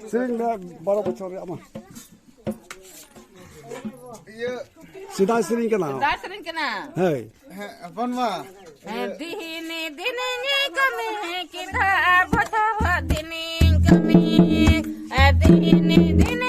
Sering dah 12 bocor ya mah. Sudah sering kena. Dah sering kena. Hei. Apa mah? Dini kami kita bocor dini kami. Dini